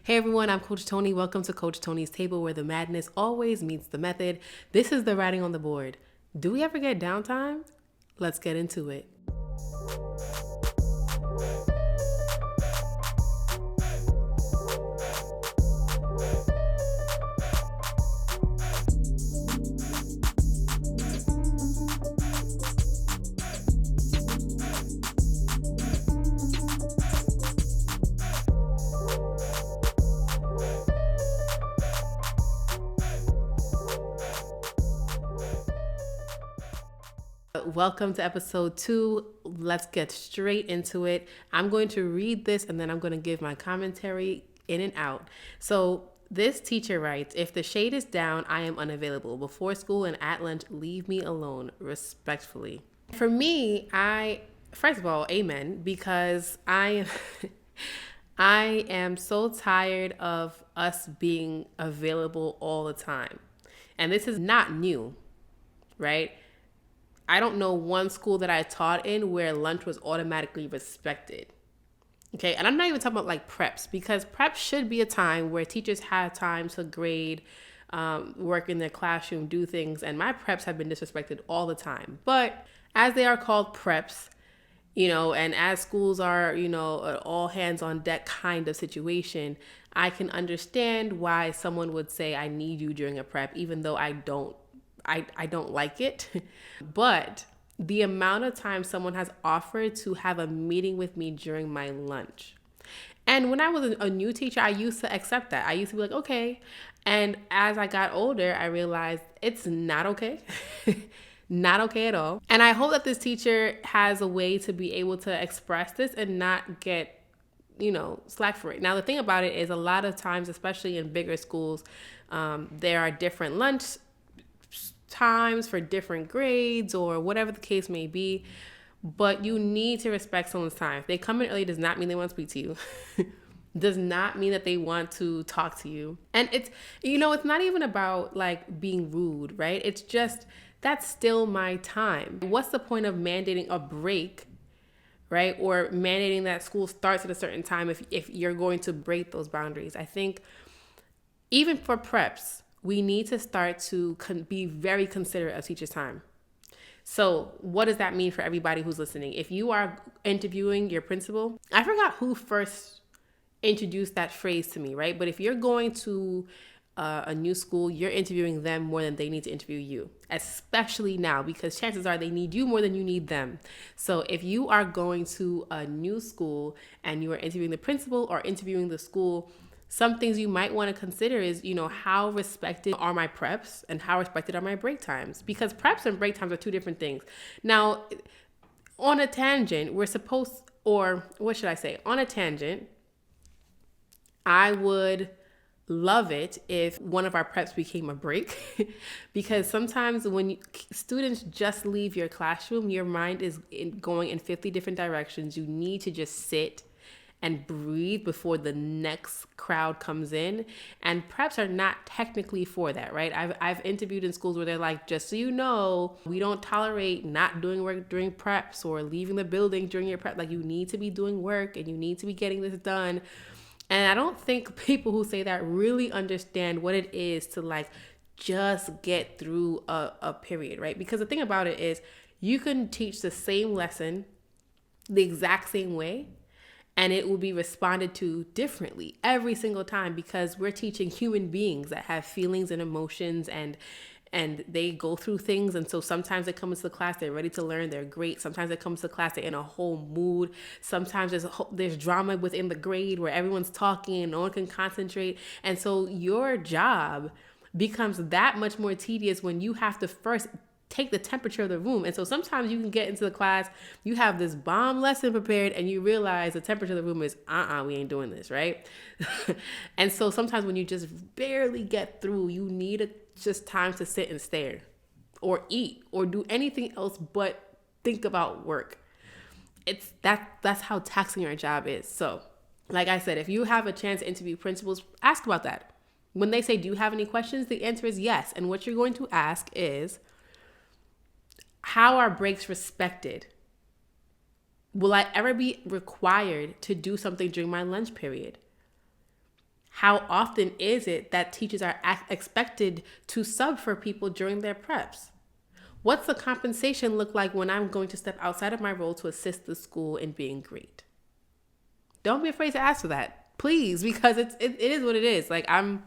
Hey everyone, I'm Coach Toni. Welcome to Coach Toni's Table, where the madness always meets the method. This is the writing on the board. Do we ever get downtime? Let's get into it. Welcome to episode 2. Let's get straight into it. I'm going to read this and then I'm going to give my commentary in and out. So this teacher writes, if the shade is down, I am unavailable. Before school and at lunch, leave me alone, respectfully. For me, first of all, amen, because I am so tired of us being available all the time. And this is not new, right? I don't know one school that I taught in where lunch was automatically respected. Okay, and I'm not even talking about like preps, because preps should be a time where teachers have time to grade, work in their classroom, do things, and my preps have been disrespected all the time. But as they are called preps, and as schools are, an all hands on deck kind of situation, I can understand why someone would say, I need you during a prep, even though I don't like it. But the amount of time someone has offered to have a meeting with me during my lunch. And when I was a new teacher, I used to accept that. I used to be like, okay. And as I got older, I realized it's not okay. Not okay at all. And I hope that this teacher has a way to be able to express this and not get slack for it. Now, the thing about it is, a lot of times, especially in bigger schools, there are different lunch times for different grades or whatever the case may be, but you need to respect someone's time. If they come in early, does not mean they want to speak to you. Does not mean that they want to talk to you. And it's not even about like being rude, right? It's just, that's still my time. What's the point of mandating a break, right? Or mandating that school starts at a certain time if you're going to break those boundaries? I think even for preps, we need to start to be very considerate of teachers' time. So what does that mean for everybody who's listening? If you are interviewing your principal, I forgot who first introduced that phrase to me, right? But if you're going to a new school, you're interviewing them more than they need to interview you, especially now, because chances are they need you more than you need them. So if you are going to a new school and you are interviewing the principal or interviewing the school, some things you might want to consider is, how respected are my preps and how respected are my break times? Because preps and break times are two different things. Now, on a tangent, on a tangent, I would love it if one of our preps became a break because sometimes when students just leave your classroom, your mind is going in 50 different directions. You need to just sit and breathe before the next crowd comes in. And preps are not technically for that, right? I've interviewed in schools where they're like, just so you know, we don't tolerate not doing work during preps or leaving the building during your prep. Like, you need to be doing work and you need to be getting this done. And I don't think people who say that really understand what it is to like just get through a period, right? Because the thing about it is, you can teach the same lesson the exact same way, and it will be responded to differently every single time, because we're teaching human beings that have feelings and emotions and they go through things. And so sometimes they come into the class, they're ready to learn, they're great. Sometimes they come to the class, they're in a whole mood. Sometimes there's drama within the grade where everyone's talking and no one can concentrate. And so your job becomes that much more tedious when you have to first take the temperature of the room. And so sometimes you can get into the class, you have this bomb lesson prepared, and you realize the temperature of the room is, we ain't doing this, right? And so sometimes when you just barely get through, you need just time to sit and stare or eat or do anything else but think about work. That's how taxing your job is. So like I said, if you have a chance to interview principals, ask about that. When they say, do you have any questions? The answer is yes. And what you're going to ask is, how are breaks respected? Will I ever be required to do something during my lunch period? How often is it that teachers are expected to sub for people during their preps? What's the compensation look like when I'm going to step outside of my role to assist the school in being great? Don't be afraid to ask for that, please, because it is what it is. Like I'm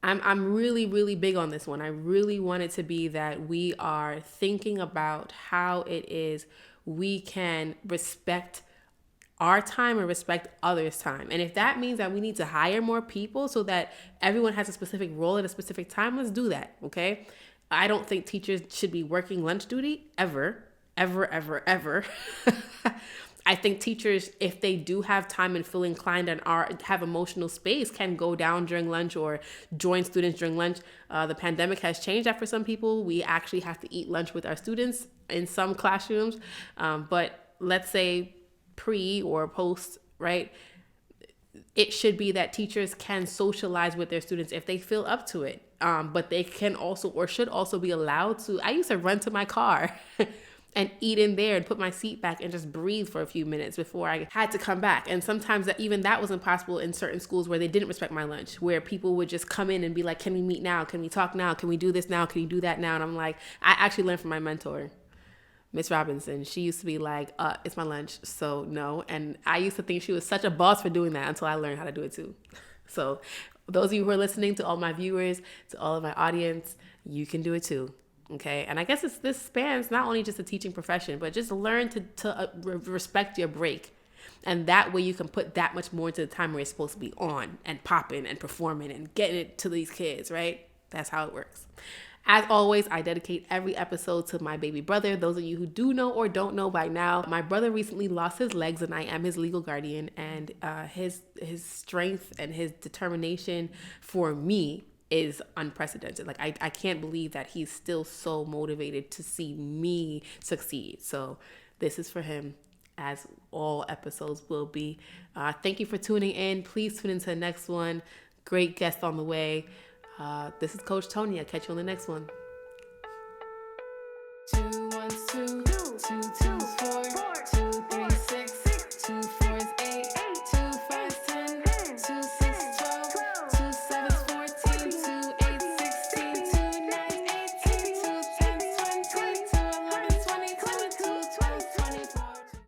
really, really big on this one. I really want it to be that we are thinking about how it is we can respect our time and respect others' time. And if that means that we need to hire more people so that everyone has a specific role at a specific time, let's do that, okay? I don't think teachers should be working lunch duty ever, ever, ever, ever. I think teachers, if they do have time and feel inclined and have emotional space, can go down during lunch or join students during lunch. The pandemic has changed that for some people. We actually have to eat lunch with our students in some classrooms. But let's say pre or post, right? It should be that teachers can socialize with their students if they feel up to it. But they can also or should also be allowed to. I used to run to my car and eat in there and put my seat back and just breathe for a few minutes before I had to come back. And sometimes even that was impossible in certain schools where they didn't respect my lunch, where people would just come in and be like, can we meet now? Can we talk now? Can we do this now? Can you do that now? And I'm like, I actually learned from my mentor, Miss Robinson. She used to be like, it's my lunch, so no. And I used to think she was such a boss for doing that until I learned how to do it too. So those of you who are listening, to all my viewers, to all of my audience, you can do it too. Okay. And I guess this spans not only just the teaching profession, but just learn to respect your break. And that way you can put that much more into the time where it's supposed to be on and popping and performing and getting it to these kids, right? That's how it works. As always, I dedicate every episode to my baby brother. Those of you who do know or don't know by now, my brother recently lost his legs and I am his legal guardian. And his strength and his determination for me is unprecedented. Like I can't believe that he's still so motivated to see me succeed. So this is for him, as all episodes will be. Thank you for tuning in. Please tune into the next one. Great guest on the way. This is Coach Toni. I'll catch you on the next one.